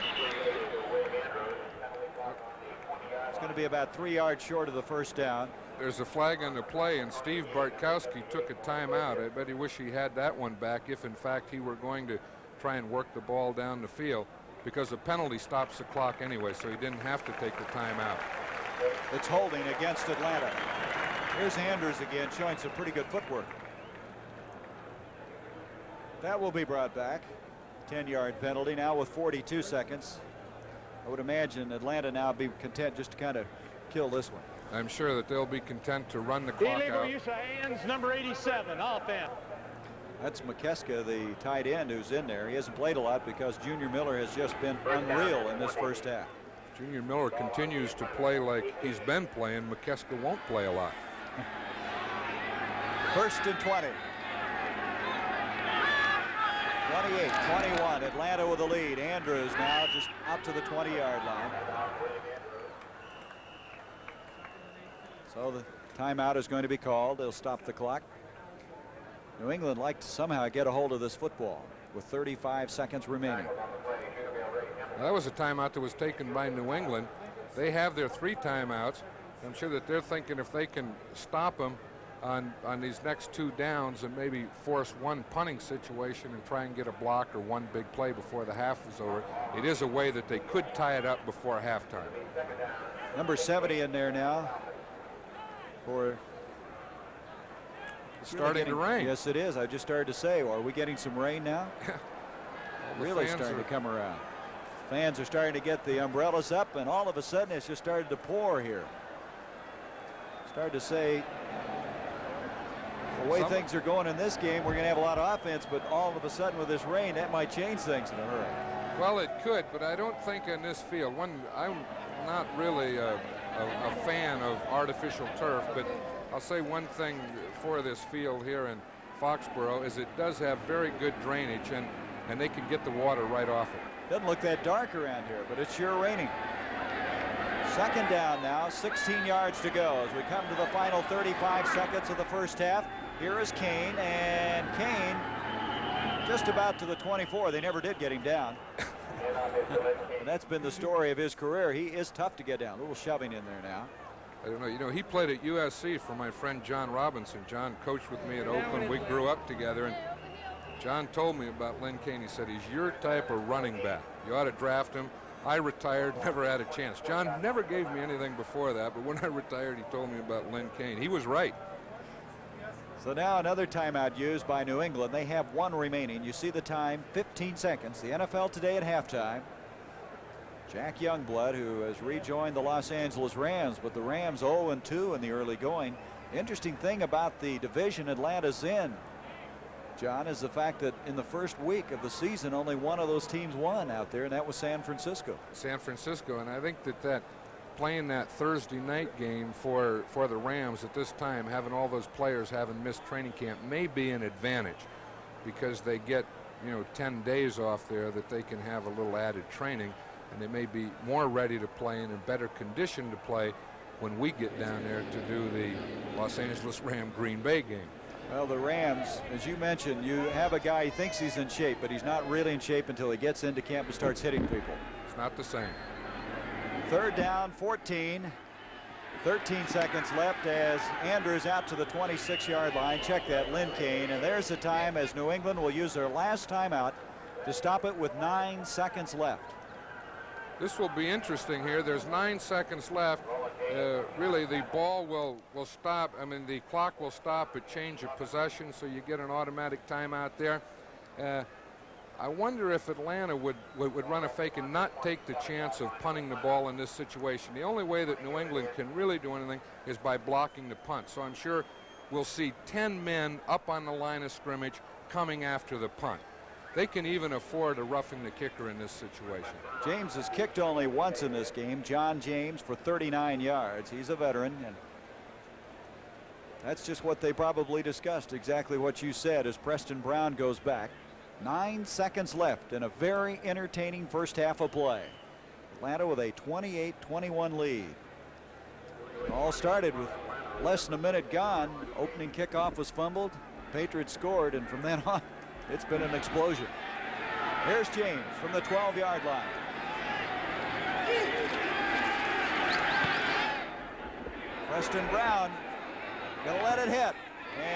It's going to be about 3 yards short of the first down. There's a flag on the play, and Steve Bartkowski took a timeout. I bet he wished he had that one back if, in fact, he were going to try and work the ball down the field, because the penalty stops the clock anyway, so he didn't have to take the timeout. It's holding against Atlanta. Here's Andrews again, showing some pretty good footwork. That will be brought back. 10-yard penalty now with 42 seconds. I would imagine Atlanta now be content just to kind of kill this one. I'm sure that they'll be content to run the clock illegal out. Use of hands, number 87, offense. That's McKeska, the tight end, who's in there. He hasn't played a lot because Junior Miller has just been unreal in this first half. Junior Miller continues to play like he's been playing. McKeska won't play a lot. First and 20. 28-21, Atlanta with the lead. Andrews now just out to the 20-yard line. So the timeout is going to be called. They'll stop the clock. New England like to somehow get a hold of this football with 35 seconds remaining. That was a timeout that was taken by New England. They have their 3 timeouts. I'm sure that they're thinking if they can stop them on these next 2 downs and maybe force one punting situation and try and get a block or one big play before the half is over, it is a way that they could tie it up before halftime. Number 70 in there now for... It's starting to rain. Yes, it is. I just started to say, are we getting some rain now? Really starting to come around. Fans are starting to get the umbrellas up, and all of a sudden it's just started to pour here. Started to say, the way things are going in this game, we're going to have a lot of offense, but all of a sudden with this rain, that might change things in a hurry. Well, it could, but I don't think in this field. I'm not really a fan of artificial turf, but I'll say one thing for this field here in Foxborough is it does have very good drainage, and they can get the water right off it. Doesn't look that dark around here, but it's sure raining. Second down now, 16 yards to go as we come to the final 35 seconds of the first half. Here is Kane, and Kane just about to the 24. They never did get him down. And that's been the story of his career. He is tough to get down. A little shoving in there now. I don't know. You know, he played at USC for my friend John Robinson. John coached with me at Oakland. We grew up together, and John told me about Len Kane. He said, he's your type of running back. You ought to draft him. I retired, never had a chance. John never gave me anything before that, but when I retired, he told me about Len Kane. He was right. So now another timeout used by New England. They have one remaining. You see the time, 15 seconds. The NFL Today at halftime. Jack Youngblood, who has rejoined the Los Angeles Rams, but the Rams 0-2 in the early going. Interesting thing about the division Atlanta's in, John, is the fact that in the first week of the season, only one of those teams won out there, and that was San Francisco. San Francisco, and I think that playing that Thursday night game for the Rams at this time, having all those players having missed training camp, may be an advantage because they get, 10 days off there that they can have a little added training, and they may be more ready to play and in better condition to play when we get down there to do the Los Angeles Green Bay game. Well, the Rams, as you mentioned, you have a guy, he thinks he's in shape, but he's not really in shape until he gets into camp and starts hitting people. It's not the same. Third down, 14. 13 seconds left as Andrews out to the 26-yard line. Check that, Len Kane. And there's the time as New England will use their last timeout to stop it with 9 seconds left. This will be interesting here. There's 9 seconds left. Really, the ball will stop. I mean, the clock will stop at change of possession, so you get an automatic timeout there. I wonder if Atlanta would run a fake and not take the chance of punting the ball in this situation. The only way that New England can really do anything is by blocking the punt. So I'm sure we'll see 10 men up on the line of scrimmage coming after the punt. They can even afford a roughing the kicker in this situation. James has kicked only once in this game. John James for 39 yards. He's a veteran, and that's just what they probably discussed, exactly what you said, as Preston Brown goes back. 9 seconds left in a very entertaining first half of play. Atlanta with a 28-21 lead. It all started with less than a minute gone. Opening kickoff was fumbled. Patriots scored, and from then on, it's been an explosion. Here's James from the 12-yard line. Preston Brown gonna let it hit.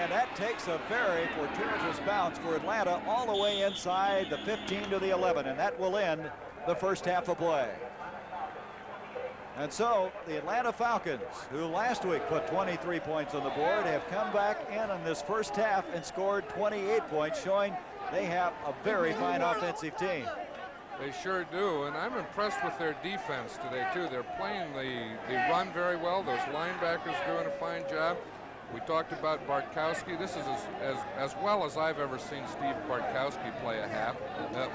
And that takes a very fortuitous bounce for Atlanta all the way inside the 15 to the 11. And that will end the first half of play. And so the Atlanta Falcons, who last week put 23 points on the board, have come back in this first half and scored 28 points, showing they have a very fine offensive team. They sure do, and I'm impressed with their defense today, too. They're playing the run very well. Those linebackers doing a fine job. We talked about Bartkowski. This is as well as I've ever seen Steve Bartkowski play a half.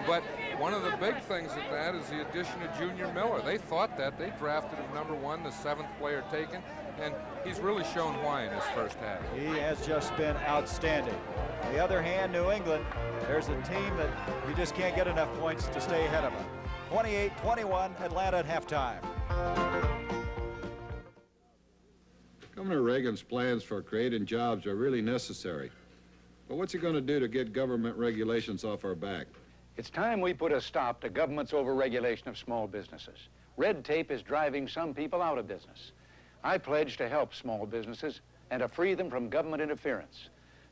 But one of the big things in that is the addition of Junior Miller. They thought that. They drafted him #1, the 7th player taken, and he's really shown why in his first half. He has just been outstanding. On the other hand, New England, there's a team that you just can't get enough points to stay ahead of them. 28-21, Atlanta at halftime. Governor Reagan's plans for creating jobs are really necessary. But what's he going to do to get government regulations off our back? It's time we put a stop to government's overregulation of small businesses. Red tape is driving some people out of business. I pledge to help small businesses and to free them from government interference.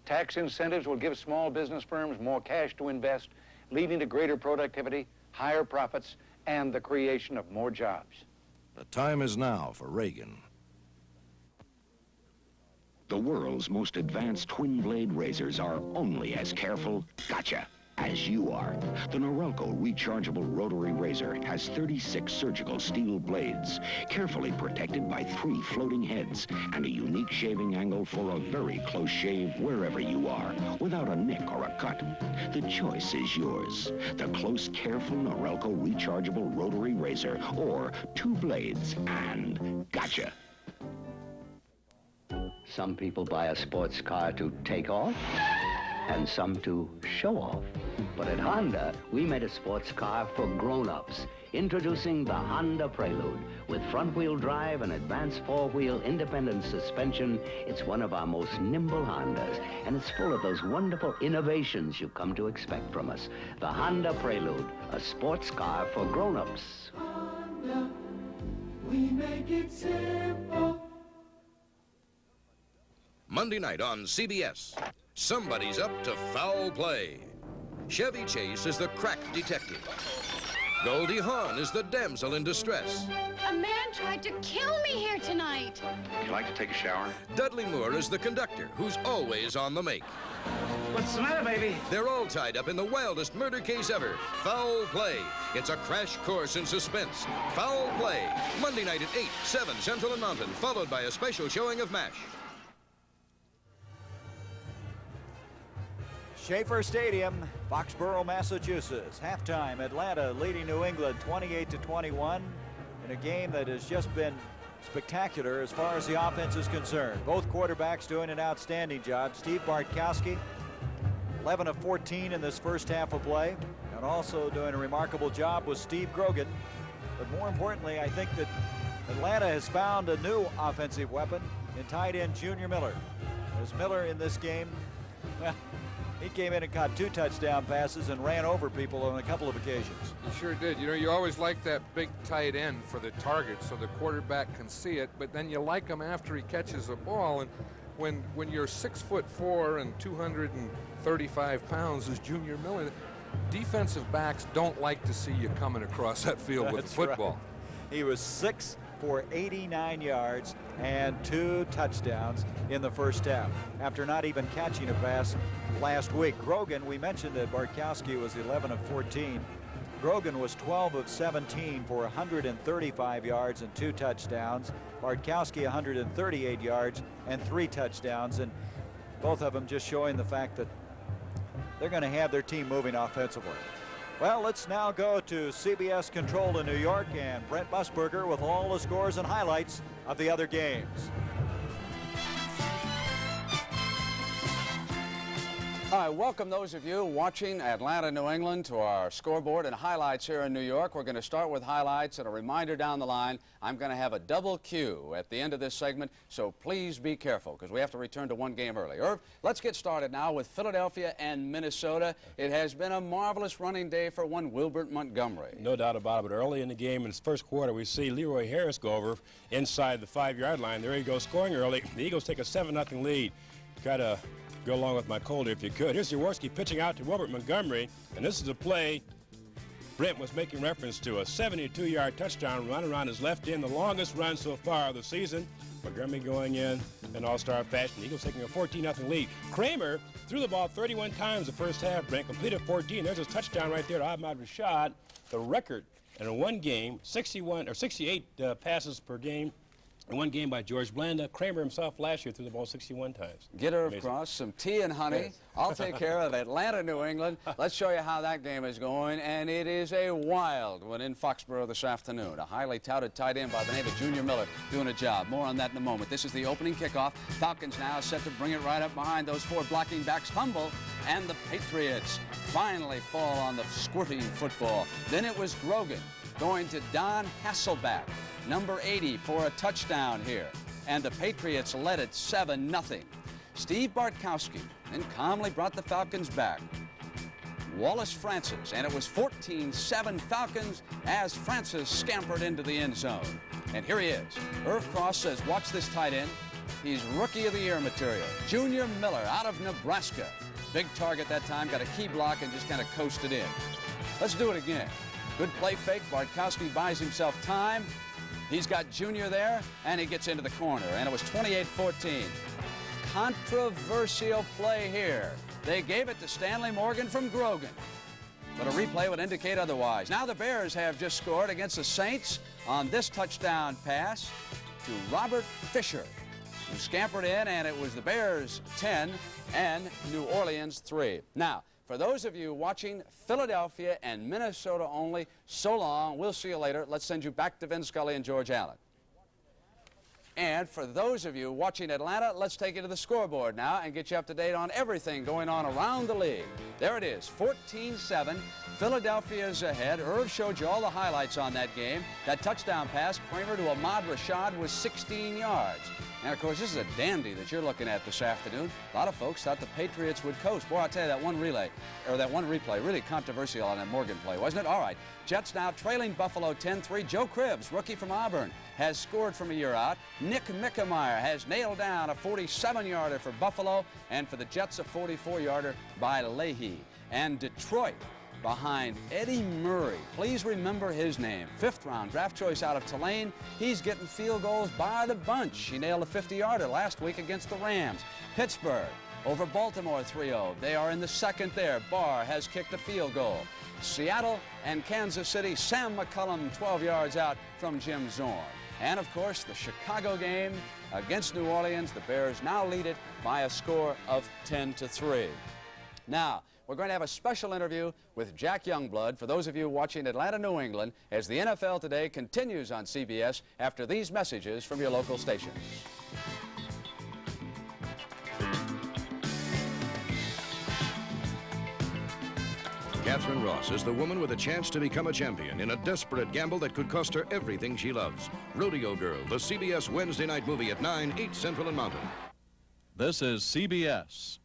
Tax incentives will give small business firms more cash to invest, leading to greater productivity, higher profits, and the creation of more jobs. The time is now for Reagan. The world's most advanced twin-blade razors are only as careful, gotcha, as you are. The Norelco rechargeable rotary razor has 36 surgical steel blades, carefully protected by 3 floating heads and a unique shaving angle for a very close shave wherever you are, without a nick or a cut. The choice is yours. The close, careful Norelco rechargeable rotary razor, or 2 blades and gotcha. Some people buy a sports car to take off, and some to show off. But at Honda, we made a sports car for grown-ups. Introducing the Honda Prelude. With front-wheel drive and advanced 4-wheel independent suspension, it's one of our most nimble Hondas, and it's full of those wonderful innovations you've come to expect from us. The Honda Prelude, a sports car for grown-ups. Honda, we make it simple. Monday night on CBS. Somebody's up to foul play. Chevy Chase is the crack detective. Goldie Hawn is the damsel in distress. A man tried to kill me here tonight. Would you like to take a shower? Dudley Moore is the conductor, who's always on the make. What's the matter, baby? They're all tied up in the wildest murder case ever, Foul Play. It's a crash course in suspense. Foul Play, Monday night at 8, 7 Central and Mountain, followed by a special showing of MASH. Schaefer Stadium, Foxborough, Massachusetts. Halftime, Atlanta leading New England 28-21 in a game that has just been spectacular as far as the offense is concerned. Both quarterbacks doing an outstanding job. Steve Bartkowski, 11 of 14 in this first half of play, and also doing a remarkable job with Steve Grogan. But more importantly, I think that Atlanta has found a new offensive weapon in tight end Junior Miller. As Miller in this game, well, he came in and caught 2 touchdown passes and ran over people on a couple of occasions. He sure did. You know, you always like that big tight end for the target so the quarterback can see it, but then you like him after he catches the ball. And when you're 6'4" and 235 pounds as Junior Miller, defensive backs don't like to see you coming across that field with the football. Right. He was 6 for 89 yards and 2 touchdowns in the first half after not even catching a pass last week. Grogan, we mentioned that Bartkowski was 11 of 14. Grogan was 12 of 17 for 135 yards and 2 touchdowns. Bartkowski 138 yards and 3 touchdowns, and both of them just showing the fact that they're going to have their team moving offensively. Well, let's now go to CBS Control in New York and Brent Musburger with all the scores and highlights of the other games. Hi, welcome those of you watching Atlanta, New England to our scoreboard and highlights here in New York. We're going to start with highlights and a reminder down the line. I'm going to have a double cue at the end of this segment, so please be careful because we have to return to one game early. Irv, let's get started now with Philadelphia and Minnesota. It has been a marvelous running day for one Wilbert Montgomery. No doubt about it, but early in the game in the first quarter, we see Leroy Harris go over inside the 5-yard line. There he goes, scoring early. The Eagles take a 7-0 lead. Try to go along with my cold if you could. Here's Jaworski pitching out to Wilbert Montgomery, and this is a play Brent was making reference to, a 72-yard touchdown run around his left end, the longest run so far of the season. Montgomery going in all-star fashion. The Eagles taking a 14-0 lead. Kramer threw the ball 31 times the first half, Brent, completed 14. There's his touchdown right there to Ahmad Rashad, the record in one game, 68 passes per game. In one game by George Blanda. Kramer himself last year threw the ball 61 times. Get her across, some tea and honey. Yes. I'll take care of Atlanta, New England. Let's show you how that game is going, and it is a wild one in Foxborough this afternoon. A highly touted tight end by the name of Junior Miller doing a job. More on that in a moment. This is the opening kickoff. Falcons now set to bring it right up behind those 4 blocking backs. Fumble, and the Patriots finally fall on the squirting football. Then it was Grogan going to Don Hasselback, number 80, for a touchdown here. And the Patriots led it 7-0. Steve Bartkowski then calmly brought the Falcons back. Wallace Francis, and it was 14-7 Falcons as Francis scampered into the end zone. And here he is. Irv Cross says, watch this tight end. He's Rookie of the Year material. Junior Miller out of Nebraska. Big target that time, got a key block and just kind of coasted in. Let's do it again. Good play fake. Bartkowski buys himself time. He's got Junior there, and he gets into the corner, and it was 28-14. Controversial play here. They gave it to Stanley Morgan from Grogan, but a replay would indicate otherwise. Now the Bears have just scored against the Saints on this touchdown pass to Robert Fisher, who scampered in, and it was the Bears 10 and New Orleans 3. Now, for those of you watching Philadelphia and Minnesota only, so long. We'll see you later. Let's send you back to Vin Scully and George Allen. And for those of you watching Atlanta, let's take you to the scoreboard now and get you up to date on everything going on around the league. There it is, 14-7. Philadelphia's ahead. Irv showed you all the highlights on that game. That touchdown pass, Kramer to Ahmad Rashad, was 16 yards. And, of course, this is a dandy that you're looking at this afternoon. A lot of folks thought the Patriots would coast. Boy, I'll tell you, that one replay, really controversial on that Morgan play, wasn't it? All right, Jets now trailing Buffalo 10-3. Joe Cribbs, rookie from Auburn, has scored from a year out. Nick Mickemeyer has nailed down a 47-yarder for Buffalo, and for the Jets, a 44-yarder by Leahy. And Detroit, behind Eddie Murray. Please remember his name. 5th-round draft choice out of Tulane. He's getting field goals by the bunch. He nailed a 50-yarder last week against the Rams. Pittsburgh over Baltimore 3-0. They are in the second there. Barr has kicked a field goal. Seattle and Kansas City. Sam McCullum 12 yards out from Jim Zorn. And, of course, the Chicago game against New Orleans. The Bears now lead it by a score of 10-3. Now, we're going to have a special interview with Jack Youngblood for those of you watching Atlanta, New England, as the NFL Today continues on CBS after these messages from your local stations. Catherine Ross is the woman with a chance to become a champion in a desperate gamble that could cost her everything she loves. Rodeo Girl, the CBS Wednesday night movie at 9, 8 Central and Mountain. This is CBS.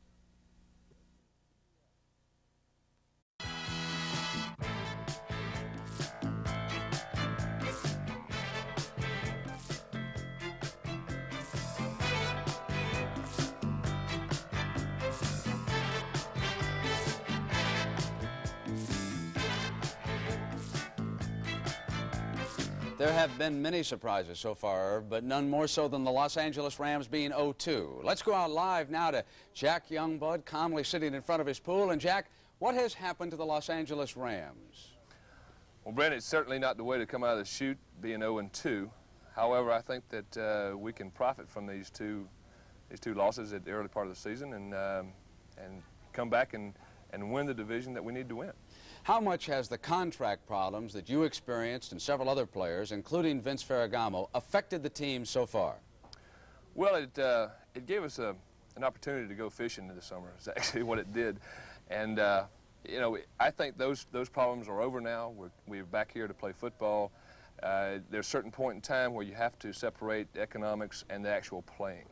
There have been many surprises so far, but none more so than the Los Angeles Rams being 0-2. Let's go out live now to Jack Youngblood, calmly sitting in front of his pool. And Jack, what has happened to the Los Angeles Rams? Well, Brent, it's certainly not the way to come out of the chute being 0-2. However, I think that we can profit from these two losses at the early part of the season and come back and win the division that we need to win. How much has the contract problems that you experienced and several other players, including Vince Ferragamo, affected the team so far? Well, it gave us an opportunity to go fishing this summer. Is actually what it did, and you know, I think those problems are over now. We're back here to play football. There's a certain point in time where you have to separate economics and the actual playing.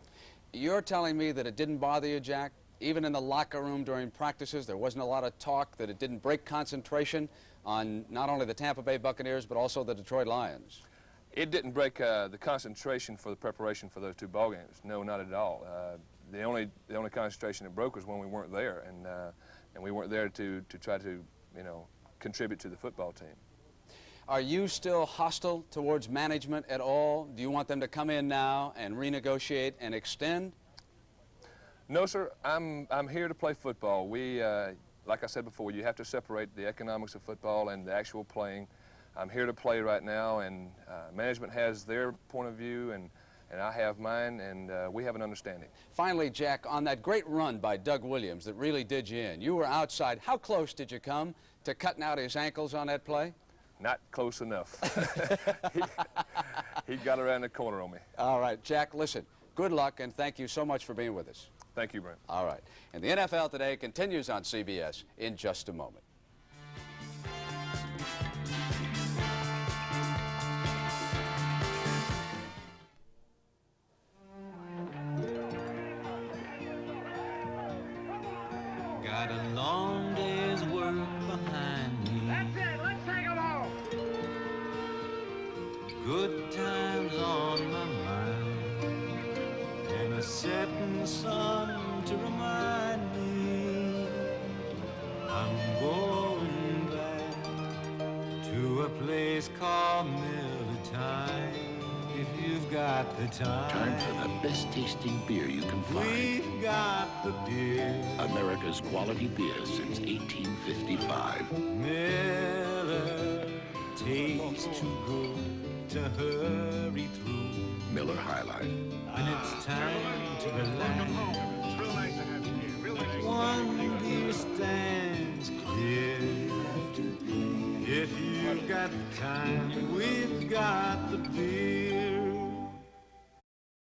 You're telling me that it didn't bother you, Jack? Even in the locker room during practices, there wasn't a lot of talk, that it didn't break concentration on not only the Tampa Bay Buccaneers, but also the Detroit Lions? It didn't break the concentration for the preparation for those two ball games. No, not at all. The only concentration it broke was when we weren't there, and we weren't there to try to, you know, contribute to the football team. Are you still hostile towards management at all? Do you want them to come in now and renegotiate and extend? No, sir. I'm here to play football. We, like I said before, you have to separate the economics of football and the actual playing. I'm here to play right now, and management has their point of view, and I have mine, and we have an understanding. Finally, Jack, on that great run by Doug Williams that really did you in, you were outside. How close did you come to cutting out his ankles on that play? Not close enough. He got around the corner on me. All right, Jack, listen, good luck, and thank you so much for being with us. Thank you, Brent. All right. And the NFL Today continues on CBS in just a moment. Got a long day's work behind me. That's it. Let's take them all. Good times on my mind, and a setting sun to remind me I'm going back to a place called Miller Time. If you've got the time. Time for the best tasting beer you can find. We've got the beer. America's quality beer since 1855. Miller tastes too good to hurry through. Miller High Life. When it's time to relax, It's real nice to have you here. Real nice. one beer stands clear. If you've got the time, we've got the beer.